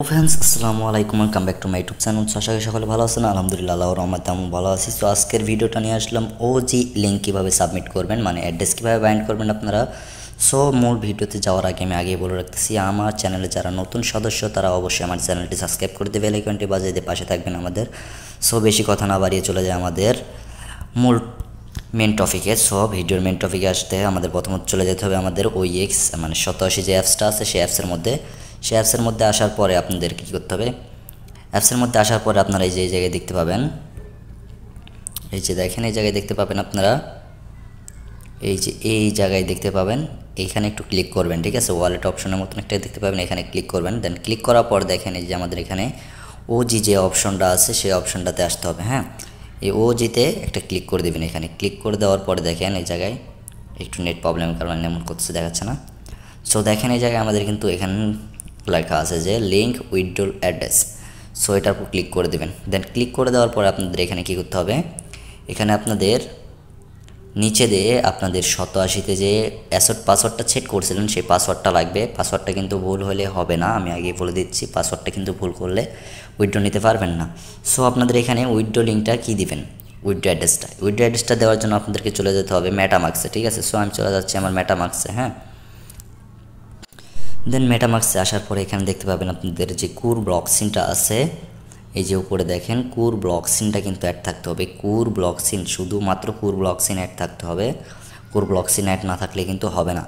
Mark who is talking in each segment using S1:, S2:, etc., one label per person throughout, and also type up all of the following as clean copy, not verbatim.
S1: Friends আসসালামু আলাইকুম, welcome back to my YouTube channel. আশা করি সকলে ভালো আছেন। আলহামদুলিল্লাহ আল্লাহর রহমতে আমি ভালো আছি। তো আজকের ভিডিওটা নিয়ে আসলাম ওজি লিঙ্ক কীভাবে সাবমিট করবেন, মানে অ্যাড্রেস কীভাবে বাইন্ড করবেন আপনারা। সো মূল ভিডিওতে যাওয়ার আগে আমি আগেই বলে রাখতেছি, আমার চ্যানেলে যারা নতুন সদস্য তারা অবশ্যই আমার চ্যানেলটি সাবস্ক্রাইব করে দেবে, বেল আইকনটি বাজিয়ে দিয়ে পাশে থাকবেন আমাদের। সো বেশি কথা না বাড়িয়ে চলে যায় আমাদের মূল মেন টপিকে। সো ভিডিওর মেন টপিকে আসতে আমাদের প্রথমত চলে যেতে হবে আমাদের OEX মানে 87 যে অ্যাপসটা আছে সেই অ্যাপসের মধ্যে আসার পরে আপনাদের কী করতে হবে, অ্যাপসের মধ্যে আসার পরে আপনারা এই যে এই জায়গায় দেখতে পাবেন, এই যে দেখেন এই জায়গায় দেখতে পাবেন আপনারা, এই জায়গায় দেখতে পাবেন, এইখানে একটু ক্লিক করবেন, ঠিক আছে। ওয়ালেট অপশনের মতন একটা দেখতে পাবেন, এখানে ক্লিক করবেন। দেন ক্লিক করার পর দেখেন এই যে আমাদের এখানে ওজি যে অপশনটা আছে সেই অপশনটাতে আসতে হবে। হ্যাঁ, এই ওজিতে একটা ক্লিক করে দেবেন। এখানে ক্লিক করে দেওয়ার পরে দেখেন এই জায়গায় একটু নেট প্রবলেমের কারণে এমন করতেছে, দেখাচ্ছে না। সো দেখেন এই জায়গায় আমাদের কিন্তু এখানে লেখা আছে যে লিঙ্ক উইথড্রল অ্যাড্রেস। সো এটার উপর ক্লিক করে দেবেন। দেন ক্লিক করে দেওয়ার পরে আপনাদের এখানে কী করতে হবে, এখানে আপনাদের নিচে দিয়ে আপনাদের 87তে যে অ্যাসেট পাসওয়ার্ডটা সেট করছিলেন সেই পাসওয়ার্ডটা লাগবে। পাসওয়ার্ডটা কিন্তু ভুল হলে হবে না, আমি আগেই বলে দিচ্ছি। পাসওয়ার্ডটা কিন্তু ভুল করলে উইথড্র নিতে পারবেন না। সো আপনাদের এখানে উইথড্র লিঙ্কটা কী দিবেন, উইথড্র অ্যাড্রেসটা দেওয়ার জন্য আপনাদেরকে চলে যেতে হবে মেটামাক্সে, ঠিক আছে। সো আমি চলে যাচ্ছি আমার মেটামাক্সে। হ্যাঁ, দেন মেটামাক্সে আসার পরে এখানে দেখতে পাবেন আপনাদের যে কুর ব্লক সিনটা আছে, এই যে উপরে দেখেন কুর ব্লক সিনটা কিন্তু অ্যাড থাকতে হবে। কুর ব্লক সিন, শুধুমাত্র কুর ব্লক সিন অ্যাড থাকতে হবে। কুর ব্লক সিন অ্যাড না থাকলে কিন্তু হবে না।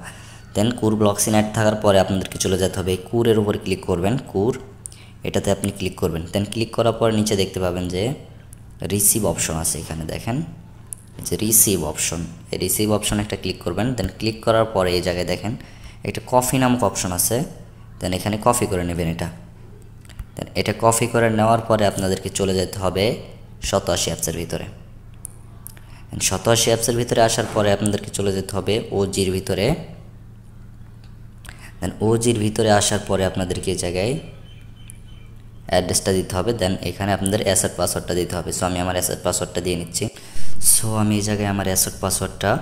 S1: দেন কুর ব্লক সিন অ্যাড থাকার পরে আপনাদেরকে চলে যেতে হবে কুরের উপরে ক্লিক করবেন, কুর এটাতে আপনি ক্লিক করবেন। দেন ক্লিক করার পর নিচে দেখতে পাবেন যে রিসিভ অপশন আছে, এখানে দেখেন যে রিসিভ অপশন, এই রিসিভ অপশন একটা ক্লিক করবেন। দেন ক্লিক করার পরে এই জায়গায় দেখেন একটা কফি নামক অপশন আছে। দেন এখানে কপি করে নেবেন এটা। দেন এটা কপি করে নেওয়ার পরে আপনাদেরকে চলে যেতে হবে 87 অ্যাপসের ভিতরে। 87 অ্যাপসের ভিতরে আসার পরে আপনাদেরকে চলে যেতে হবে ওজির ভিতরে। দেন ওজির ভিতরে আসার পরে আপনাদেরকে এই জায়গায় অ্যাড্রেসটা দিতে হবে। দেন এখানে আপনাদের অ্যাসেট পাসওয়ার্ডটা দিতে হবে। সো আমি আমার অ্যাসেট পাসওয়ার্ডটা দিয়ে নিচ্ছি। সো আমি এই জায়গায় আমার অ্যাসেট পাসওয়ার্ডটা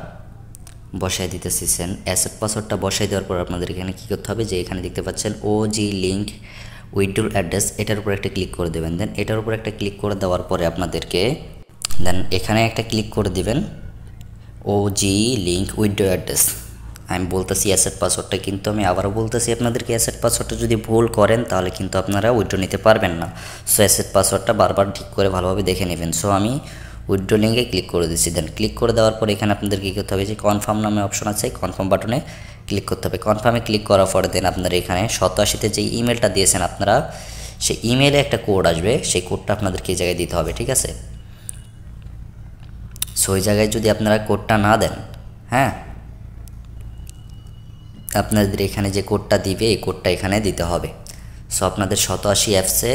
S1: বসাই দিতেছি। অ্যাসেট পাসওয়ার্ডটা বসাই দেওয়ার পর আপনাদের এখানে কী করতে হবে, যে এখানে দেখতে পাচ্ছেন ওজি লিঙ্ক উইথড্রল অ্যাড্রেস, এটার উপর একটা ক্লিক করে দেবেন। দেন এটার উপর একটা ক্লিক করে দেওয়ার পরে আপনাদেরকে দেন এখানে একটা ক্লিক করে দেবেন ওজি লিঙ্ক উইথড্রল অ্যাড্রেস। আমি বলতেছি অ্যাসেট পাসওয়ার্ডটা, কিন্তু আমি আবারও বলতেছি আপনাদেরকে অ্যাসেট পাসওয়ার্ডটা যদি ভুল করেন তাহলে কিন্তু আপনারা উইথড্র নিতে পারবেন না। সো অ্যাসেট পাসওয়ার্ডটা বারবার ঠিক করে ভালোভাবে দেখে নেবেন। সো আমি উইথড্র লিঙ্কে ক্লিক করে দিচ্ছি। দেন ক্লিক করে দেওয়ার পর এখানে আপনাদের কী করতে হবে, যে কনফার্ম নামে অপশন আছে, কনফার্ম বাটনে ক্লিক করতে হবে। কনফার্মে ক্লিক করার পরে দেন আপনারা এখানে 87তে যে ইমেলটা দিয়েছেন আপনারা, সেই ইমেলে একটা কোড আসবে, সেই কোডটা আপনাদেরকে এই জায়গায় দিতে হবে, ঠিক আছে। সো ওই জায়গায় যদি আপনারা কোডটা না দেন, হ্যাঁ, আপনাদের এখানে যে কোডটা দিবে এই কোডটা এখানে দিতে হবে। সো আপনাদের 87 অ্যাপসে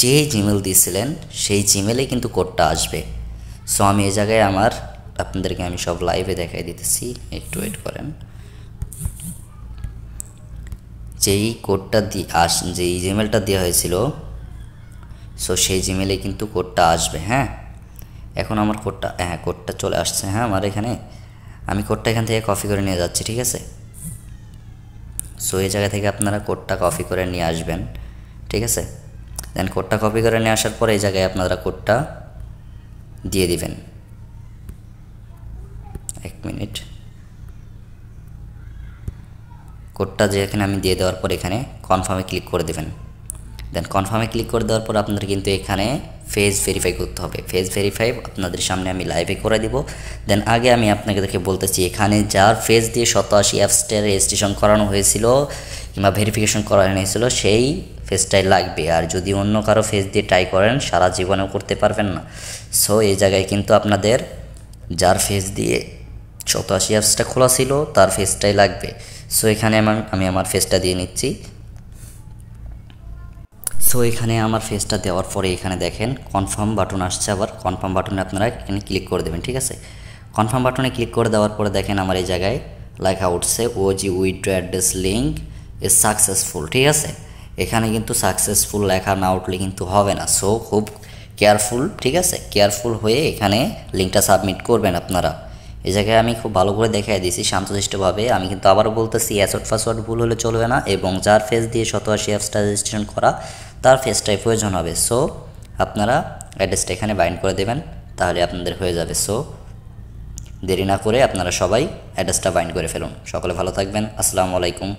S1: যে জিমেল দিয়েছিলেন সেই জিমেলে কিন্তু কোডটা আসবে। সো আমি এই জায়গায় আপনাদেরকে আমি সব লাইভে দেখাই দিতেছি, একটু ওয়েট করেন। যেই কোডটা যেই জিমেলটা দেওয়া হয়েছিল, সো সেই জিমেলে কিন্তু কোডটা আসবে। হ্যাঁ, এখন আমার কোডটা চলে আসছে। হ্যাঁ, আমার এখানে আমি কোডটা এখান থেকে কপি করে নিয়ে যাচ্ছি, ঠিক আছে। সো এই জায়গা থেকে আপনারা কোডটা কপি করে নিয়ে আসবেন, ঠিক আছে। দেন কোডটা কপি করে নিয়ে আসার পরে এই জায়গায় আপনারা কোডটা দিয়ে দিবেন। এক মিনিট, কোডটা যেখানে আমি দিয়ে দেওয়ার পর এখানে কনফার্মে ক্লিক করে দেবেন। দেন কনফার্মে ক্লিক করে দেওয়ার পর আপনাদের কিন্তু এখানে ফেস ভেরিফাই করতে হবে। ফেস ভেরিফাই আপনাদের সামনে আমি লাইভে করে দিব। দেন আগে আমি আপনাদেরকে বলতেছি, এখানে যার ফেস দিয়ে 87 অ্যাপসটা রেজিস্ট্রেশন করানো হয়েছিল কিংবা ভেরিফিকেশন করানো হয়েছিল সেই ফেসটাই লাগবে। আর যদি অন্য কারো ফেস দিয়ে ট্রাই করেন সারা জীবনেও করতে পারবেন না। সো এই জায়গায় কিন্তু আপনাদের যার ফেস দিয়ে 87 অ্যাপসটা খোলা ছিল তার ফেসটাই লাগবে। সো এখানে আমি আমার ফেসটা দিয়ে নিচ্ছি। সো এখানে আমার ফেসটা দেওয়ার পরে এখানে দেখেন কনফার্ম বাটন আসছে, আবার কনফার্ম বাটনে আপনারা এখানে ক্লিক করে দেবেন, ঠিক আছে। কনফার্ম বাটনে ক্লিক করে দেওয়ার পরে দেখেন আমার এই জায়গায় লেখা উঠছে OG withdraw address link is successful, ঠিক আছে। এখানে কিন্তু সাকসেসফুল লেখা না উঠলে কিন্তু হবে না। সো খুব কেয়ারফুল, ঠিক আছে, কেয়ারফুল হয়ে এখানে লিঙ্কটা সাবমিট করবেন আপনারা। এই জায়গায় আমি খুব ভালো করে দেখাই দিয়েছি শান্তশিষ্টভাবে। আমি কিন্তু আবারও বলতেছি অ্যাসড পাসওয়ার্ড ভুল হলে চলবে না, এবং যার ফেস দিয়ে 87 অ্যাপসটা রেজিস্ট্রেশন করা তার ফেসটাই প্রয়োজন হবে। সো আপনারা অ্যাড্রেসটা এখানে বাইন্ড করে দেবেন, তাহলে আপনাদের হয়ে যাবে। সো দেরি না করে আপনারা সবাই অ্যাড্রেসটা বাইন্ড করে ফেলুন। সকলে ভালো থাকবেন। আসসালামু আলাইকুম।